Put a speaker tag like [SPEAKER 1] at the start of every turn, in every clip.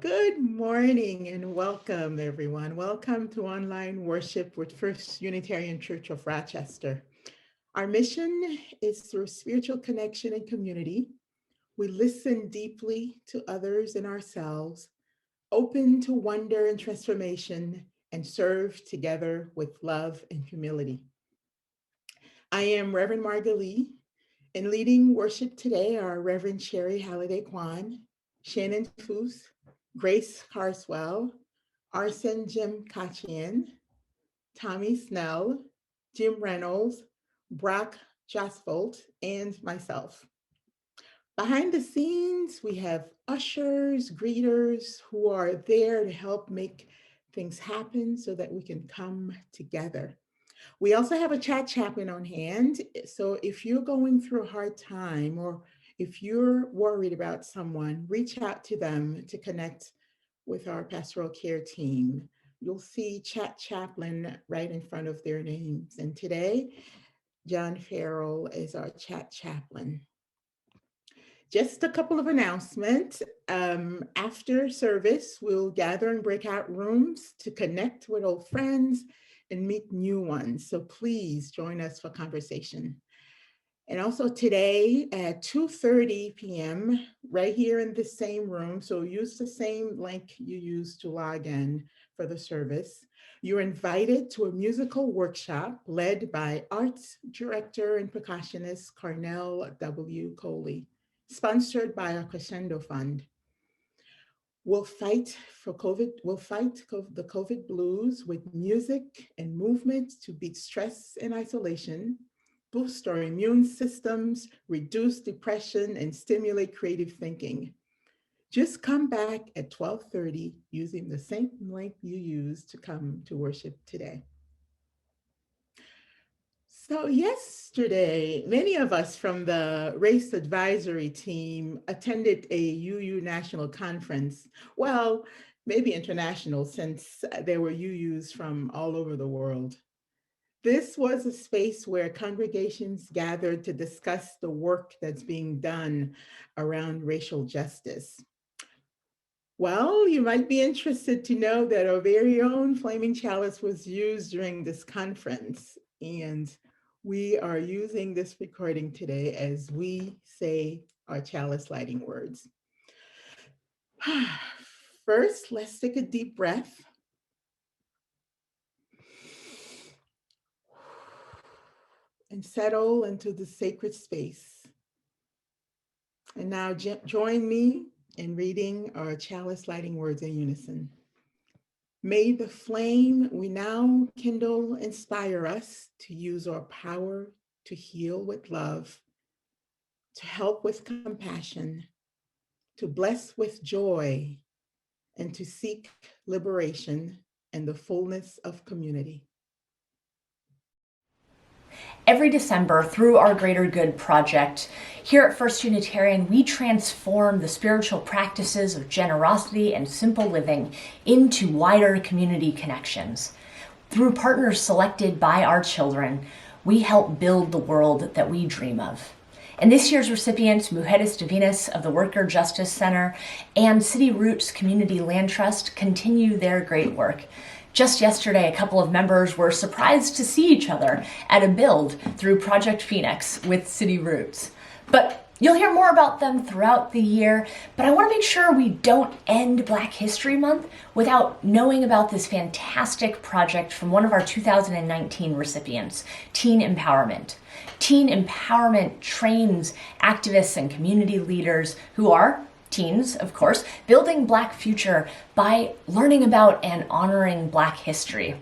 [SPEAKER 1] Good morning and welcome, everyone. Welcome to online worship with First Unitarian Church of Rochester. Our mission is through spiritual connection and community. We listen deeply to others and ourselves, open to wonder and transformation, and serve together with love and humility. I am Reverend Margalie, and leading worship today are Reverend Sherry Halliday Kwan, Shannon Foose, Grace Carswell, Arsen Jim Kachian, Tommy Snell, Jim Reynolds, Brock Josfolt, and myself. Behind the scenes, we have ushers, greeters who are there to help make things happen so that we can come together. We also have a chat chaplain on hand. So if you're going through a hard time or if you're worried about someone, reach out to them to connect with our pastoral care team. You'll see chat chaplain right in front of their names. And today, John Farrell is our chat chaplain. Just a couple of announcements. After service, we'll gather in breakout rooms to connect with old friends and meet new ones. So please join us for conversation. And also today at 2:30 p.m., right here in the same room, so use the same link you used to log in for the service. You're invited to a musical workshop led by arts director and percussionist Carnell W. Coley, sponsored by our Crescendo Fund. We'll fight the COVID blues with music and movement to beat stress and isolation, boost our immune systems, reduce depression, and stimulate creative thinking. Just come back at 12:30 using the same link you used to come to worship today. So yesterday, many of us from the race advisory team attended a UU national conference. Well, maybe international since there were UUs from all over the world. This was a space where congregations gathered to discuss the work that's being done around racial justice. Well, you might be interested to know that our very own Flaming Chalice was used during this conference, and we are using this recording today as we say our chalice lighting words. First, let's take a deep breath. And settle into the sacred space. And now join me in reading our chalice lighting words in unison. May the flame we now kindle inspire us to use our power to heal with love, to help with compassion, to bless with joy, and to seek liberation and the fullness of community.
[SPEAKER 2] Every December, through our Greater Good Project, here at First Unitarian, we transform the spiritual practices of generosity and simple living into wider community connections. Through partners selected by our children, we help build the world that we dream of. And this year's recipients, Mujeres Divinas of the Worker Justice Center and City Roots Community Land Trust, continue their great work. Just yesterday, a couple of members were surprised to see each other at a build through Project Phoenix with City Roots. But you'll hear more about them throughout the year, but I want to make sure we don't end Black History Month without knowing about this fantastic project from one of our 2019 recipients, Teen Empowerment. Teen Empowerment trains activists and community leaders who are teens, of course, building Black future by learning about and honoring Black history.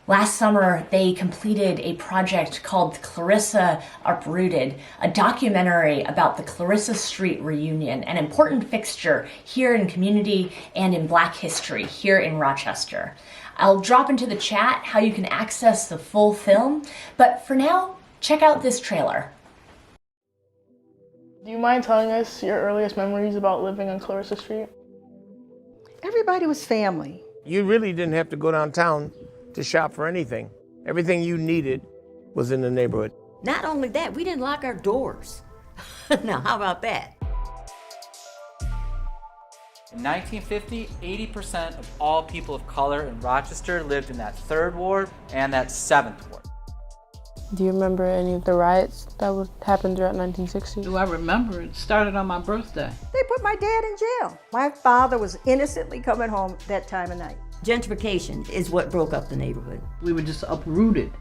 [SPEAKER 2] Last summer, they completed a project called Clarissa Uprooted, a documentary about the Clarissa Street reunion, an important fixture here in community and in Black history here in Rochester. I'll drop into the chat how you can access the full film, but for now, check out this trailer.
[SPEAKER 3] Do you mind telling us your earliest memories about living on Clarissa Street?
[SPEAKER 4] Everybody was family.
[SPEAKER 5] You really didn't have to go downtown to shop for anything. Everything you needed was in the neighborhood.
[SPEAKER 6] Not only that, we didn't lock our doors. Now, how about that?
[SPEAKER 7] In 1950, 80% of all people of color in Rochester lived in that 3rd ward and that 7th ward.
[SPEAKER 3] Do you remember any of the riots that happened throughout 1960?
[SPEAKER 8] Do I remember? It started on my birthday.
[SPEAKER 4] They put my dad in jail. My father was innocently coming home that time of night.
[SPEAKER 6] Gentrification is what broke up the neighborhood.
[SPEAKER 8] We were just uprooted.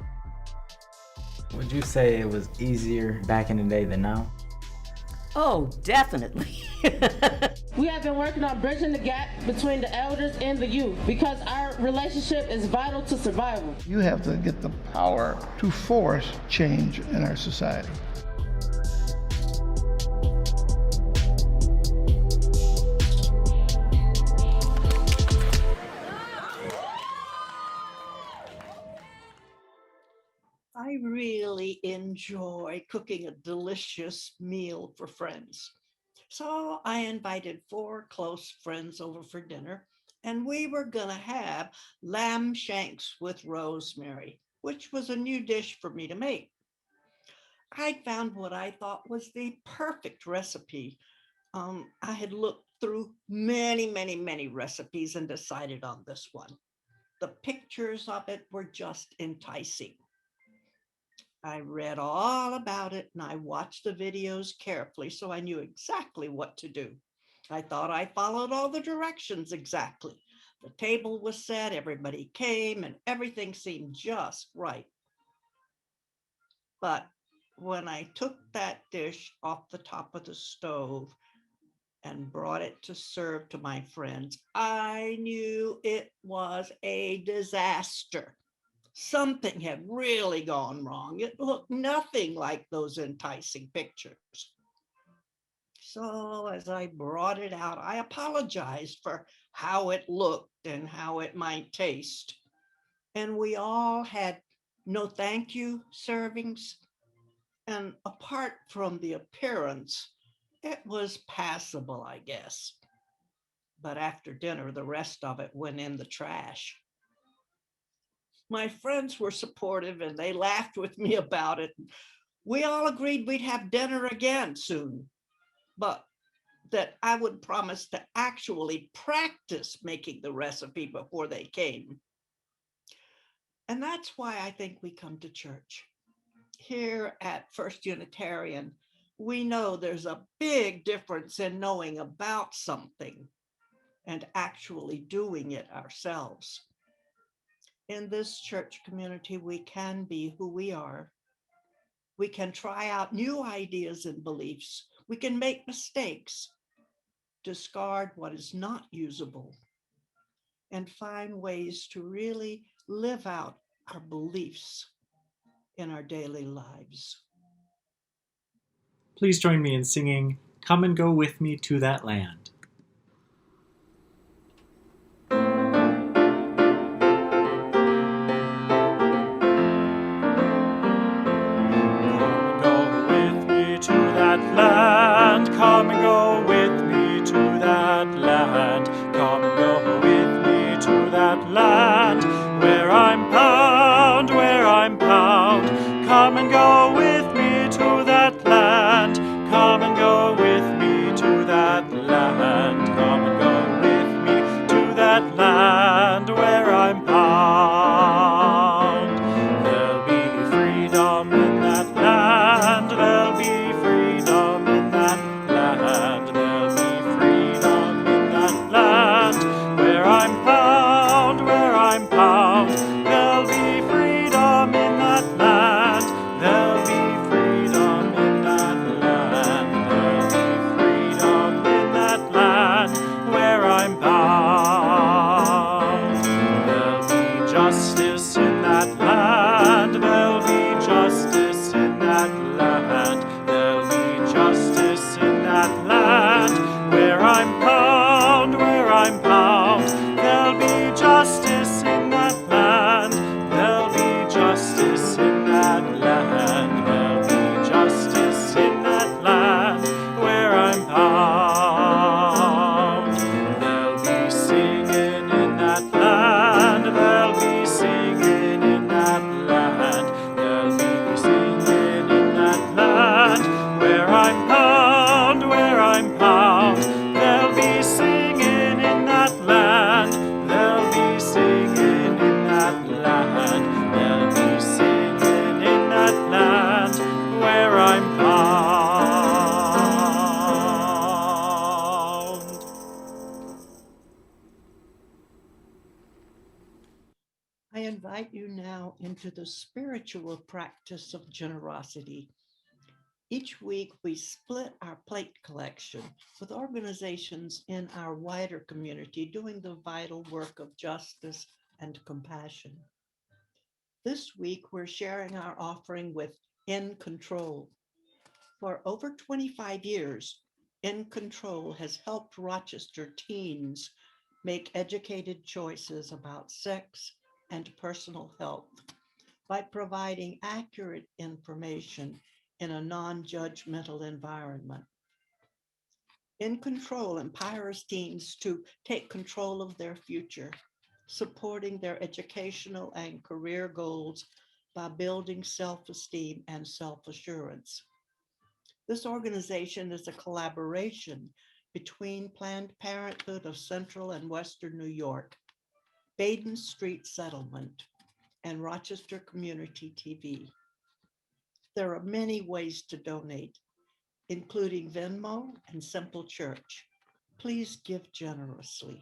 [SPEAKER 9] Would you say it was easier back in the day than now?
[SPEAKER 6] Oh, definitely.
[SPEAKER 10] We have been working on bridging the gap between the elders and the youth because our relationship is vital to survival.
[SPEAKER 11] You have to get the power to force change in our society.
[SPEAKER 12] I really enjoy cooking a delicious meal for friends. So I invited 4 close friends over for dinner, and we were gonna have lamb shanks with rosemary, which was a new dish for me to make. I found what I thought was the perfect recipe. I had looked through many recipes and decided on this one. The pictures of it were just enticing. I read all about it and I watched the videos carefully so I knew exactly what to do. I thought I followed all the directions exactly. The table was set, everybody came, and everything seemed just right. But when I took that dish off the top of the stove and brought it to serve to my friends, I knew it was a disaster. Something had really gone wrong. It looked nothing like those enticing pictures. So as I brought it out, I apologized for how it looked and how it might taste. And we all had no thank you servings. And apart from the appearance, it was passable, I guess. But after dinner, the rest of it went in the trash. My friends were supportive and they laughed with me about it. We all agreed we'd have dinner again soon, but that I would promise to actually practice making the recipe before they came. And that's why I think we come to church. Here at First Unitarian, we know there's a big difference in knowing about something and actually doing it ourselves. In this church community, we can be who we are. We can try out new ideas and beliefs. We can make mistakes, discard what is not usable, and find ways to really live out our beliefs in our daily lives.
[SPEAKER 13] Please join me in singing "Come and Go With Me to That Land." Land, come and go with me to that land. Come and go with me to that land, where I'm bound, where I'm bound. Come and go with me to that land. Come and go with me to that land. Come and go with me to that land, where I'm bound. There'll be freedom in that land. There'll be freedom in that land. There'll be freedom in that land, where I'm bound, where I'm bound. There'll be freedom in that land. There'll be freedom in that land. There'll be freedom in that land, where I'm bound. There'll be justice in that land. There'll be justice in
[SPEAKER 12] into the spiritual practice of generosity. Each week, we split our plate collection with organizations in our wider community doing the vital work of justice and compassion. This week, we're sharing our offering with In Control. For over 25 years, In Control has helped Rochester teens make educated choices about sex and personal health by providing accurate information in a non-judgmental environment. In Control empowers teens to take control of their future, supporting their educational and career goals by building self-esteem and self-assurance. This organization is a collaboration between Planned Parenthood of Central and Western New York, Baden Street Settlement, and Rochester Community TV. There are many ways to donate, including Venmo and Simple Church. Please give generously.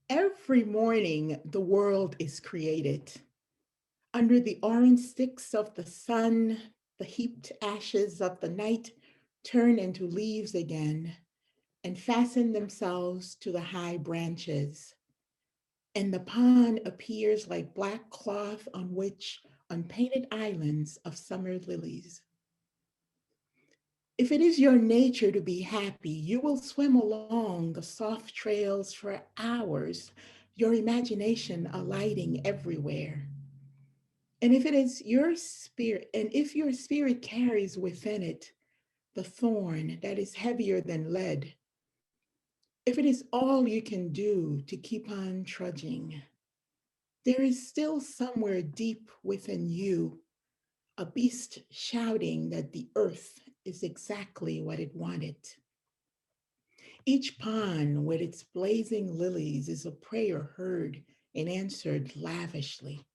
[SPEAKER 1] Every morning, the world is created. Under the orange sticks of the sun, the heaped ashes of the night turn into leaves again and fasten themselves to the high branches. And the pond appears like black cloth on which unpainted islands of summer lilies. If it is your nature to be happy, you will swim along the soft trails for hours, your imagination alighting everywhere. And if it is your spirit, and if your spirit carries within it the thorn that is heavier than lead, if it is all you can do to keep on trudging, there is still somewhere deep within you a beast shouting that the earth is exactly what it wanted. Each pond with its blazing lilies is a prayer heard and answered lavishly.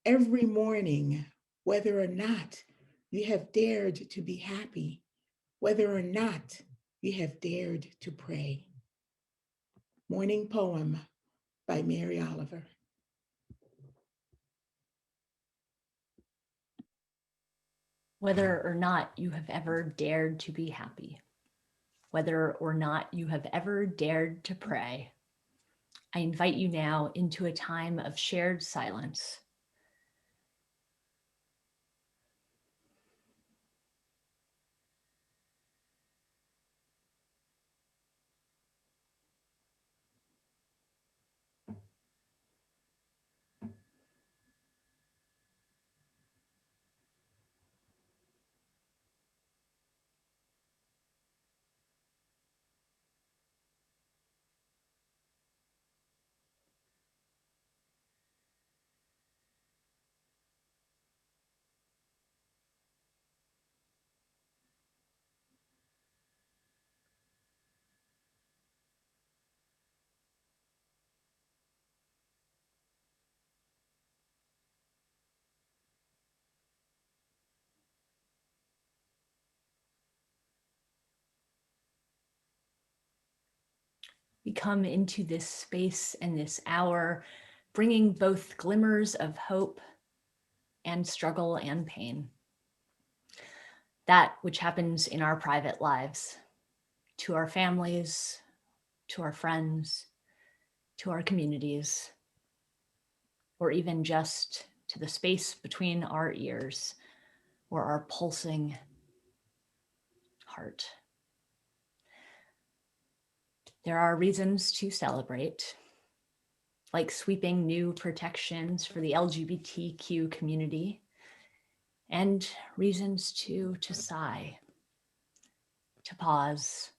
[SPEAKER 1] Every morning, whether or not you have dared to be happy, whether or not you have dared to pray. Morning Poem by Mary Oliver.
[SPEAKER 2] Whether or not you have ever dared to be happy, whether or not you have ever dared to pray, I invite you now into a time of shared silence. We come into this space and this hour, bringing both glimmers of hope and struggle and pain. That which happens in our private lives, to our families, to our friends, to our communities, or even just to the space between our ears or our pulsing heart. There are reasons to celebrate, like sweeping new protections for the LGBTQ community, and reasons to sigh, to pause.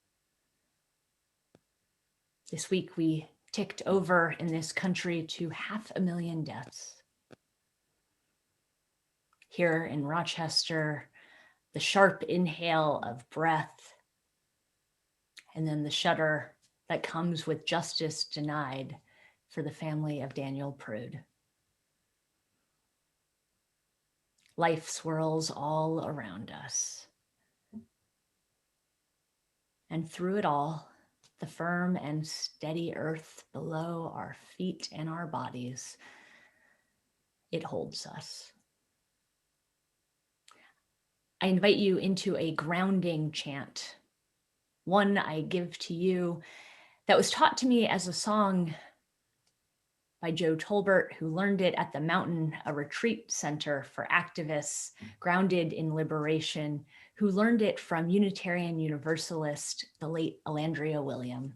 [SPEAKER 2] This week we ticked over in this country to 500,000 deaths. Here in Rochester, the sharp inhale of breath, and then the shudder that comes with justice denied for the family of Daniel Prude. Life swirls all around us. And through it all, the firm and steady earth below our feet and our bodies, it holds us. I invite you into a grounding chant, one I give to you that was taught to me as a song by Joe Tolbert, who learned it at the Mountain, a retreat center for activists grounded in liberation, who learned it from Unitarian Universalist, the late Alandria William.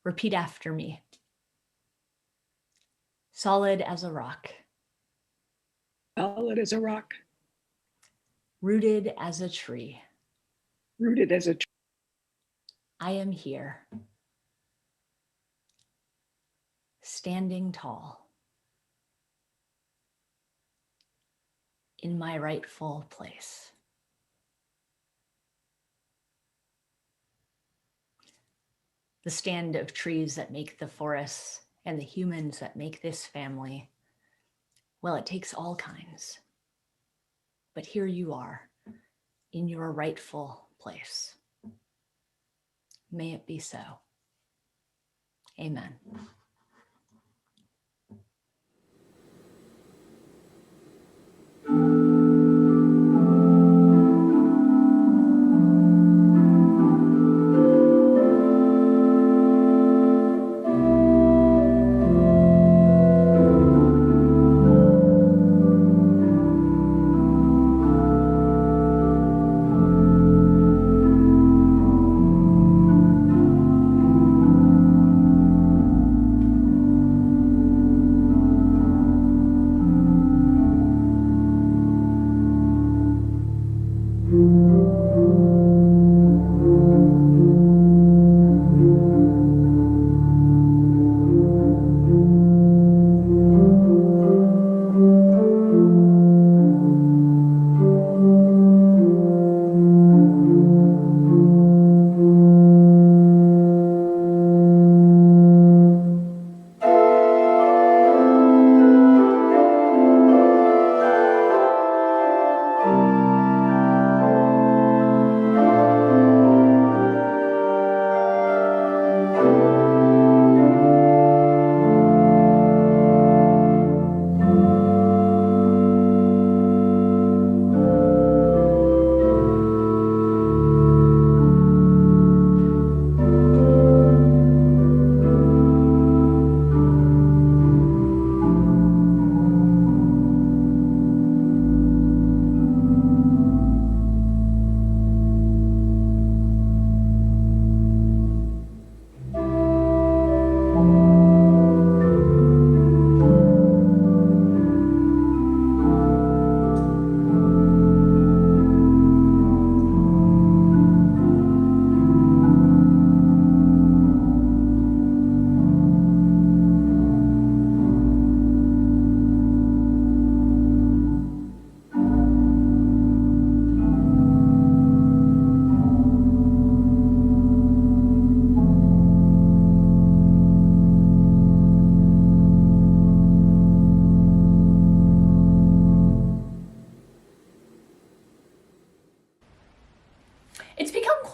[SPEAKER 2] Repeat after me. Solid as a rock.
[SPEAKER 14] Solid as a rock.
[SPEAKER 2] Rooted as a tree.
[SPEAKER 14] Rooted as a tree.
[SPEAKER 2] I am here. Standing tall. In my rightful place. The stand of trees that make the forests and the humans that make this family, well, it takes all kinds. But here you are, in your rightful place. May it be so. Amen.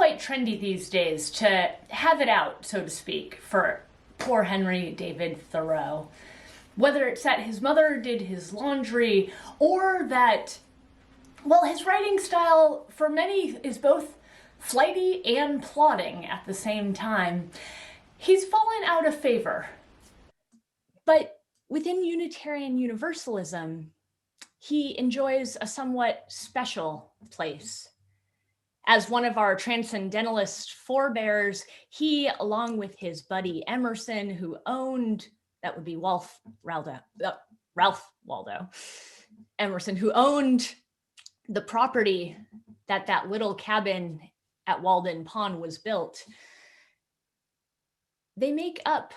[SPEAKER 2] quite trendy these days to have it out, so to speak, for poor Henry David Thoreau. Whether it's that his mother did his laundry, or that, well, his writing style for many is both flighty and plodding at the same time. He's fallen out of favor. But within Unitarian Universalism, he enjoys a somewhat special place. As one of our transcendentalist forebears, he, along with his buddy Emerson, who owned, that would be Ralph Waldo Emerson, who owned the property that little cabin at Walden Pond was built, they make up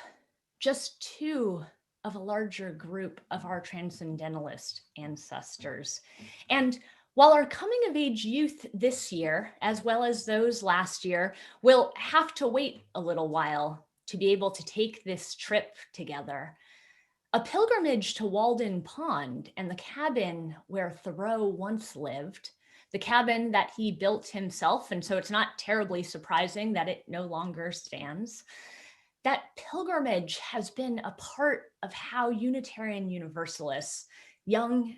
[SPEAKER 2] just two of a larger group of our transcendentalist ancestors. And while our coming of age youth this year, as well as those last year, will have to wait a little while to be able to take this trip together, a pilgrimage to Walden Pond and the cabin where Thoreau once lived, the cabin that he built himself, and so it's not terribly surprising that it no longer stands, that pilgrimage has been a part of how Unitarian Universalists, young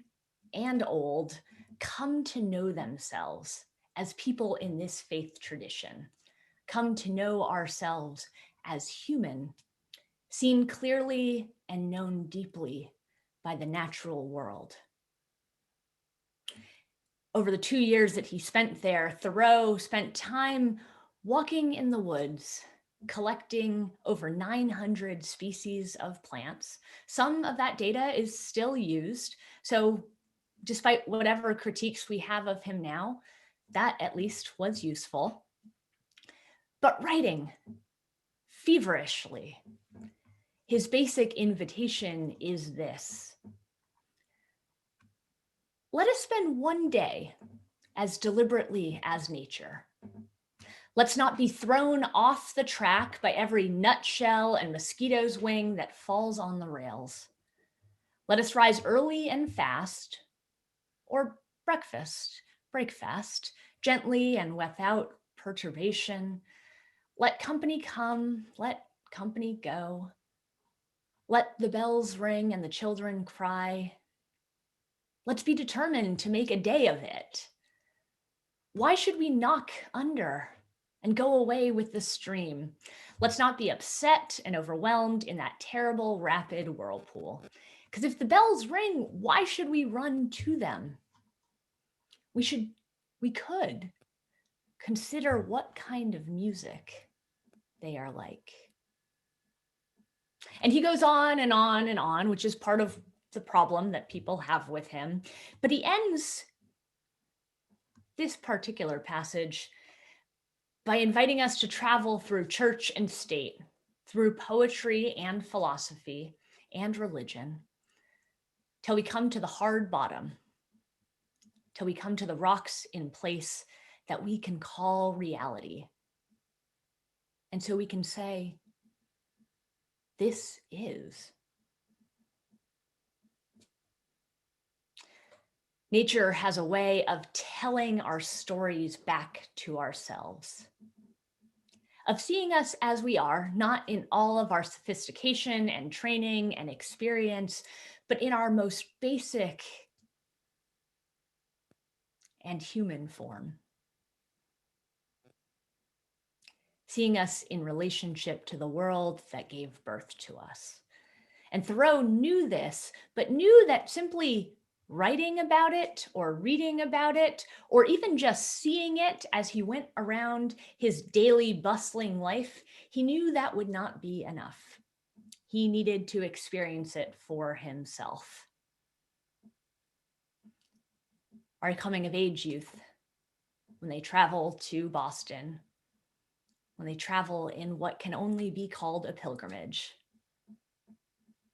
[SPEAKER 2] and old, come to know themselves as people in this faith tradition, come to know ourselves as human, seen clearly and known deeply by the natural world. Over the 2 years that he spent there, Thoreau spent time walking in the woods, collecting over 900 species of plants. Some of that data is still used. So despite whatever critiques we have of him now, that at least was useful. But writing feverishly, his basic invitation is this: let us spend one day as deliberately as nature. Let's not be thrown off the track by every nutshell and mosquito's wing that falls on the rails. Let us rise early and fast, or break fast, gently and without perturbation. Let company come, let company go. Let the bells ring and the children cry. Let's be determined to make a day of it. Why should we knock under and go away with the stream? Let's not be upset and overwhelmed in that terrible rapid whirlpool. Because if the bells ring, why should we run to them? We could consider what kind of music they are like. And he goes on and on and on, which is part of the problem that people have with him. But he ends this particular passage by inviting us to travel through church and state, through poetry and philosophy and religion, till we come to the hard bottom, till we come to the rocks in place that we can call reality. And so we can say, this is. Nature has a way of telling our stories back to ourselves, of seeing us as we are, not in all of our sophistication and training and experience, but in our most basic and human form. Seeing us in relationship to the world that gave birth to us. And Thoreau knew this, but knew that simply writing about it or reading about it, or even just seeing it as he went around his daily bustling life, he knew that would not be enough. He needed to experience it for himself. Our coming of age youth, when they travel to Boston, when they travel in what can only be called a pilgrimage,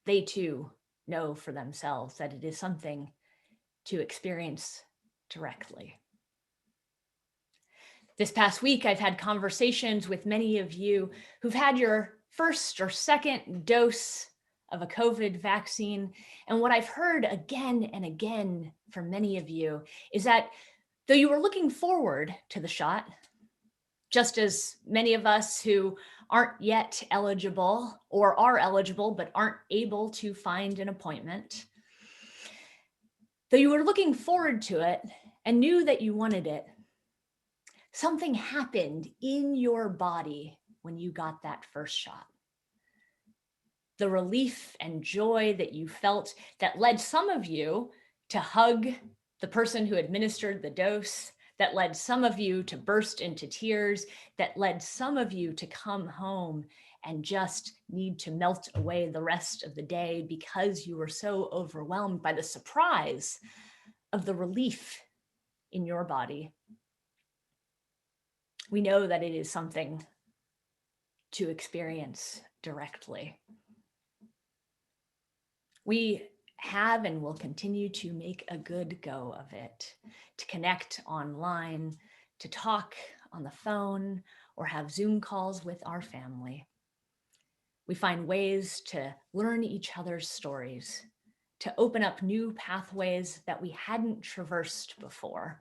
[SPEAKER 2] they too know for themselves that it is something to experience directly. This past week, I've had conversations with many of you who've had your first or second dose of a COVID vaccine. And what I've heard again and again from many of you is that though you were looking forward to the shot, just as many of us who aren't yet eligible or are eligible but aren't able to find an appointment. Though you were looking forward to it and knew that you wanted it, something happened in your body when you got that first shot. The relief and joy that you felt that led some of you to hug the person who administered the dose, that led some of you to burst into tears, that led some of you to come home and just need to melt away the rest of the day because you were so overwhelmed by the surprise of the relief in your body. We know that it is something to experience directly. We have and will continue to make a good go of it, to connect online, to talk on the phone, or have Zoom calls with our family. We find ways to learn each other's stories, to open up new pathways that we hadn't traversed before.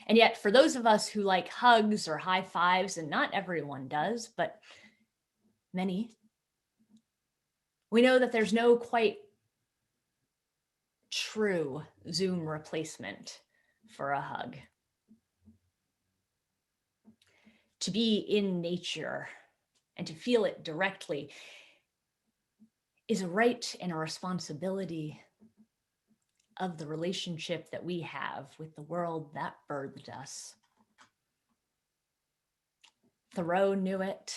[SPEAKER 2] And yet, for those of us who like hugs or high fives, and not everyone does, but many, we know that there's no quite true Zoom replacement for a hug. To be in nature and to feel it directly is a right and a responsibility of the relationship that we have with the world that birthed us. Thoreau knew it,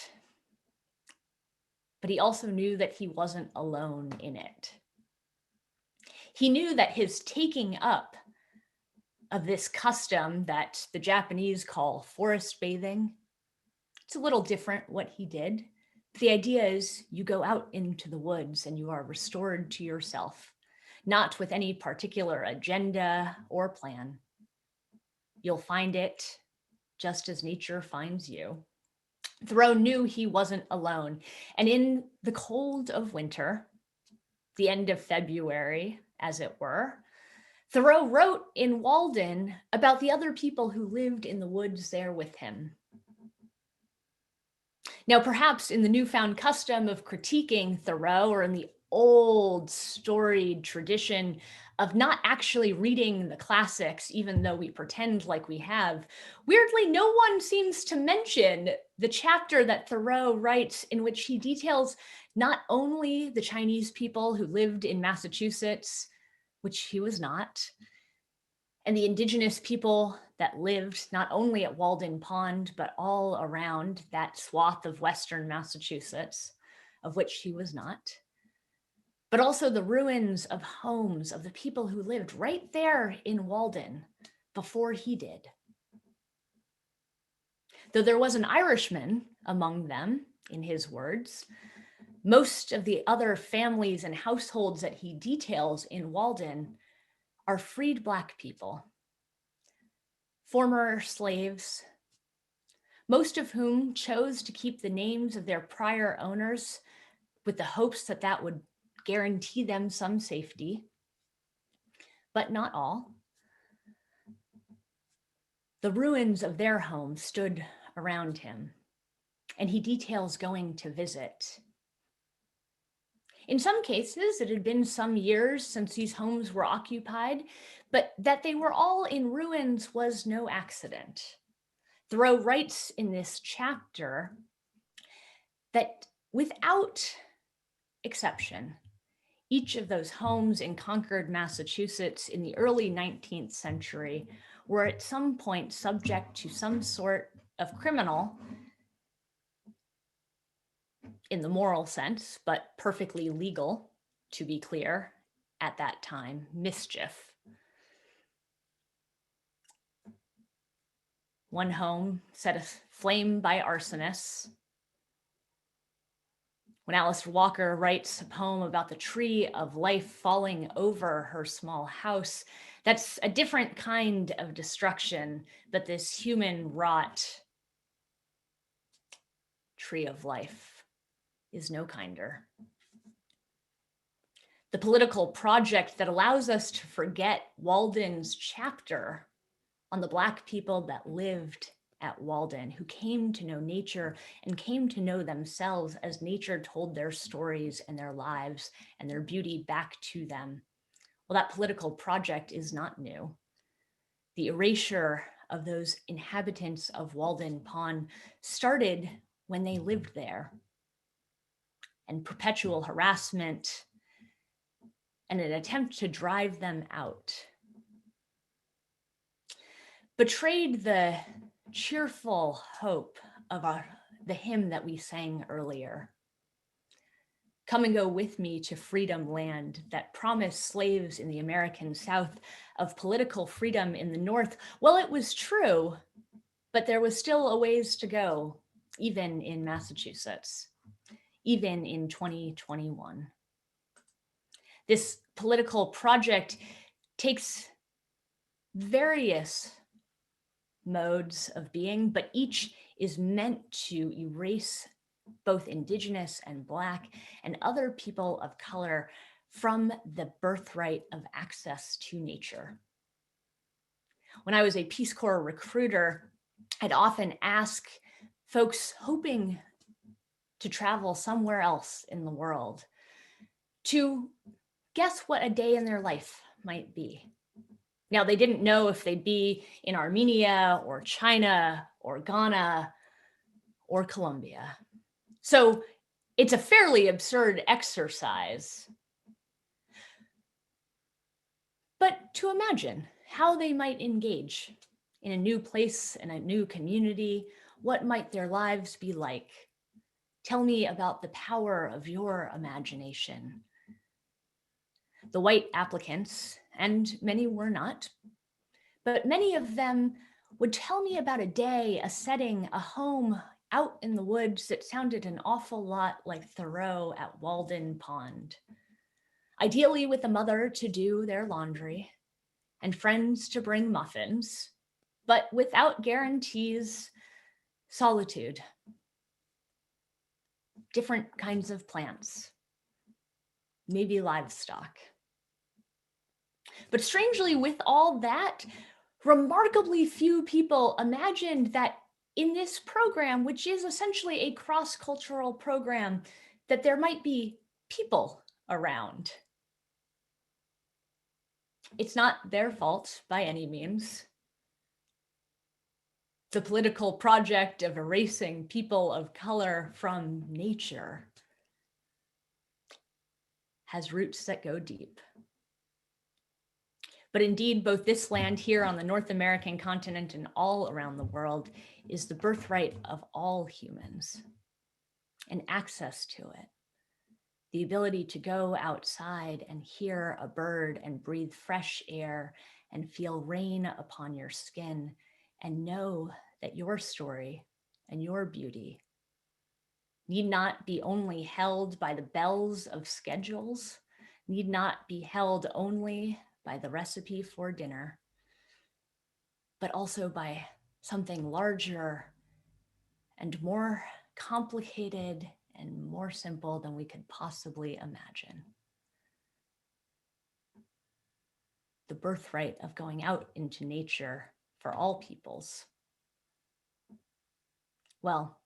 [SPEAKER 2] but he also knew that he wasn't alone in it. He knew that his taking up of this custom that the Japanese call forest bathing, it's a little different what he did. The idea is you go out into the woods and you are restored to yourself, not with any particular agenda or plan. You'll find it just as nature finds you. Thoreau knew he wasn't alone. And in the cold of winter, the end of February, as it were, Thoreau wrote in Walden about the other people who lived in the woods there with him. Now, perhaps in the newfound custom of critiquing Thoreau, or in the old storied tradition of not actually reading the classics, even though we pretend like we have, weirdly, no one seems to mention the chapter that Thoreau writes in which he details not only the Chinese people who lived in Massachusetts, which he was not, and the indigenous people that lived not only at Walden Pond, but all around that swath of Western Massachusetts, of which he was not, but also the ruins of homes of the people who lived right there in Walden before he did. Though there was an Irishman among them, in his words, most of the other families and households that he details in Walden are freed Black people, former slaves, most of whom chose to keep the names of their prior owners with the hopes that that would guarantee them some safety, but not all. The ruins of their home stood around him, and he details going to visit. In some cases, it had been some years since these homes were occupied, but that they were all in ruins was no accident. Thoreau writes in this chapter that without exception, each of those homes in Concord, Massachusetts in the early 19th century were at some point subject to some sort of criminal, in the moral sense, but perfectly legal, to be clear, at that time, mischief. One home set aflame by arsonists. When Alice Walker writes a poem about the tree of life falling over her small house, that's a different kind of destruction, but this human-wrought tree of life is no kinder. The political project that allows us to forget Walden's chapter on the Black people that lived at Walden, who came to know nature and came to know themselves as nature told their stories and their lives and their beauty back to them. Well, that political project is not new. The erasure of those inhabitants of Walden Pond started when they lived there, and perpetual harassment and an attempt to drive them out betrayed the cheerful hope of the hymn that we sang earlier. Come and go with me to freedom land, that promised slaves in the American South of political freedom in the North. Well, it was true, but there was still a ways to go, even in Massachusetts, even in 2021. This political project takes various modes of being, but each is meant to erase both Indigenous and Black and other people of color from the birthright of access to nature. When I was a Peace Corps recruiter, I'd often ask folks hoping to travel somewhere else in the world to guess what a day in their life might be. Now, they didn't know if they'd be in Armenia or China or Ghana or Colombia. So it's a fairly absurd exercise. But to imagine how they might engage in a new place, in a new community, what might their lives be like? Tell me about the power of your imagination. The white applicants, and many were not, but many of them would tell me about a day, a setting, a home out in the woods that sounded an awful lot like Thoreau at Walden Pond. Ideally with a mother to do their laundry and friends to bring muffins, but without guarantees, solitude, different kinds of plants, maybe livestock. But strangely, with all that, remarkably few people imagined that in this program, which is essentially a cross-cultural program, that there might be people around. It's not their fault by any means. The political project of erasing people of color from nature has roots that go deep. But indeed, both this land here on the North American continent and all around the world is the birthright of all humans, and access to it. The ability to go outside and hear a bird and breathe fresh air and feel rain upon your skin and know that your story and your beauty need not be only held by the bells of schedules, need not be held only by the recipe for dinner, but also by something larger and more complicated and more simple than we could possibly imagine. The birthright of going out into nature for all peoples. Well,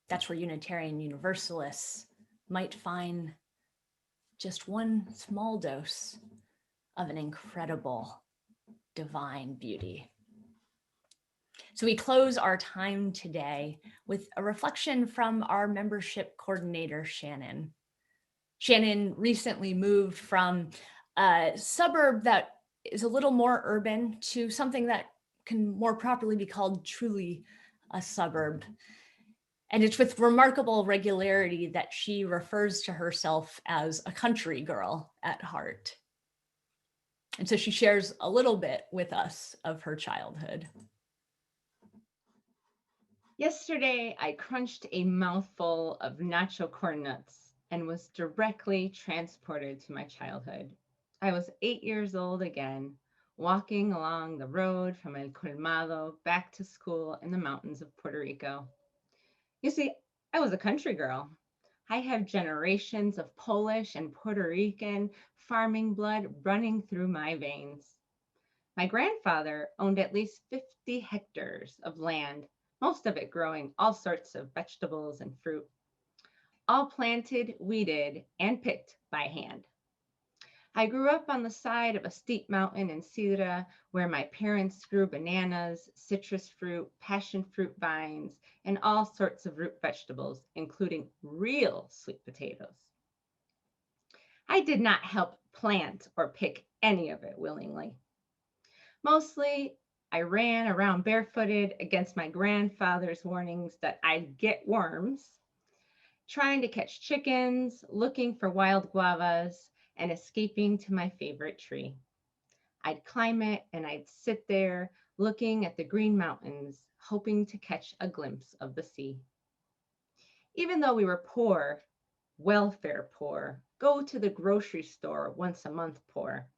[SPEAKER 2] that's where Unitarian Universalists might find just one small dose of an incredible divine beauty. So we close our time today with a reflection from our membership coordinator, Shannon. Shannon recently moved from a suburb that is a little more urban to something that can more properly be called truly a suburb. And it's with remarkable regularity that she refers to herself as a country girl at heart. And so she shares a little bit with us of her childhood.
[SPEAKER 15] Yesterday, I crunched a mouthful of nacho corn nuts and was directly transported to my childhood. I was 8 years old again, walking along the road from El Colmado back to school in the mountains of Puerto Rico. You see, I was a country girl. I have generations of Polish and Puerto Rican farming blood running through my veins. My grandfather owned at least 50 hectares of land, most of it growing all sorts of vegetables and fruit, all planted, weeded, and picked by hand. I grew up on the side of a steep mountain in Sira where my parents grew bananas, citrus fruit, passion fruit vines, and all sorts of root vegetables, including real sweet potatoes. I did not help plant or pick any of it willingly. Mostly, I ran around barefooted against my grandfather's warnings that I'd get worms, trying to catch chickens, looking for wild guavas, and escaping to my favorite tree. I'd climb it and I'd sit there looking at the green mountains, hoping to catch a glimpse of the sea. Even though we were poor, welfare poor, go to the grocery store once a month poor,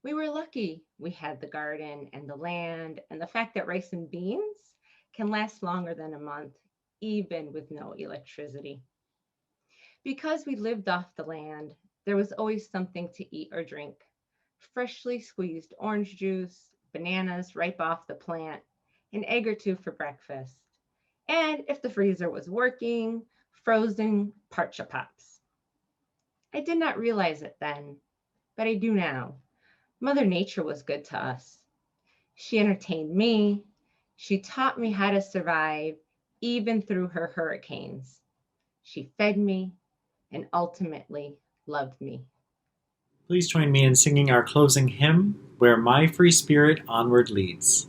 [SPEAKER 15] we were lucky we had the garden and the land and the fact that rice and beans can last longer than a month, even with no electricity. Because we lived off the land, there was always something to eat or drink. Freshly squeezed orange juice, bananas ripe off the plant, an egg or two for breakfast. And if the freezer was working, frozen Parcha Pops. I did not realize it then, but I do now. Mother Nature was good to us. She entertained me. She taught me how to survive, even through her hurricanes. She fed me and ultimately loved me.
[SPEAKER 13] Please join me in singing our closing hymn, Where My Free Spirit Onward Leads.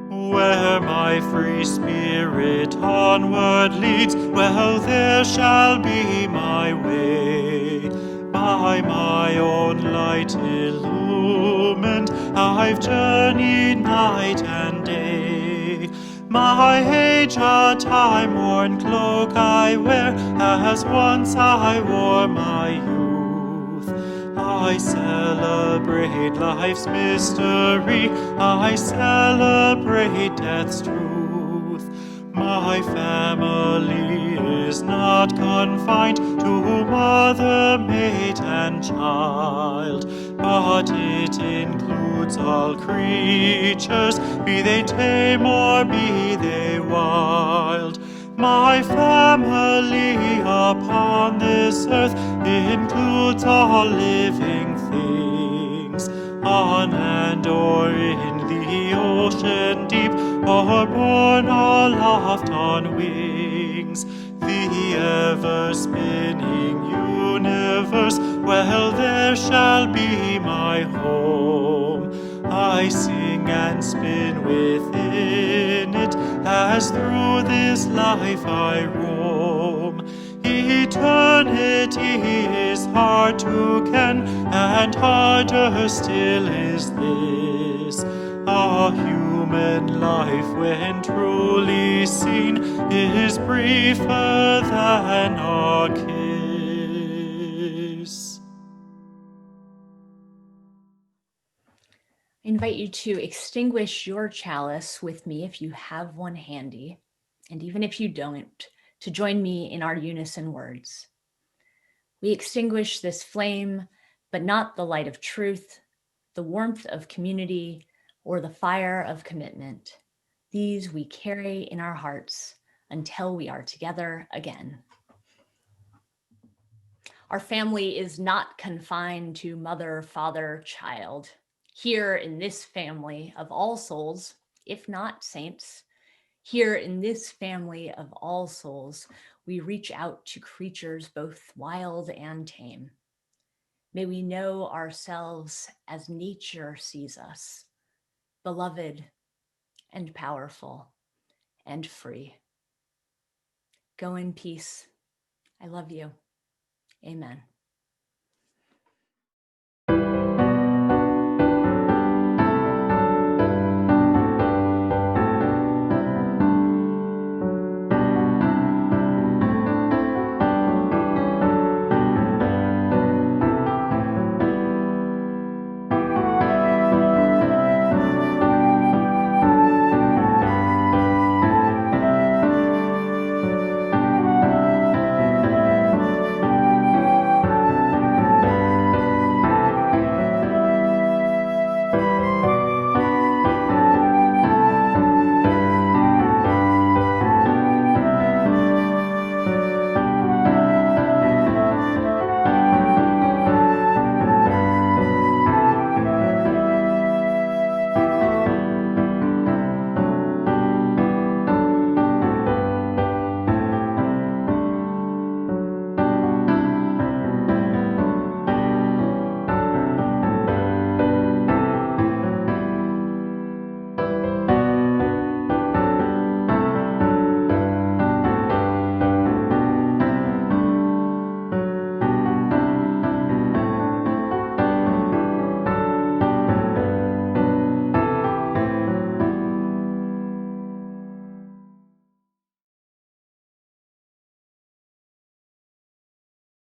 [SPEAKER 13] Where my free spirit onward leads, well, there shall be my way. By my own light illumined, I've journeyed night and day. My age a time-worn cloak I wear, as once I wore my youth. I celebrate life's mystery, I celebrate death's truth. My family is not confined to mother, mate, and child, but it includes all creatures, be they tame or be they wild. My family upon this earth includes all living things, on land or in the ocean deep, or borne aloft on wings. The ever-spinning universe, well, there shall be my home. I sing and spin within it, as through this life I roam. Eternity is hard to ken, and harder still is this. A human life, when truly seen, is briefer than a kiss.
[SPEAKER 2] I invite you to extinguish your chalice with me if you have one handy, and even if you don't, to join me in our unison words. We extinguish this flame, but not the light of truth, the warmth of community, or the fire of commitment. These we carry in our hearts until we are together again. Our family is not confined to mother, father, child. Here in this family of all souls, if not saints, here in this family of all souls, we reach out to creatures both wild and tame. May we know ourselves as nature sees us, beloved and powerful and free. Go in peace. I love you. Amen.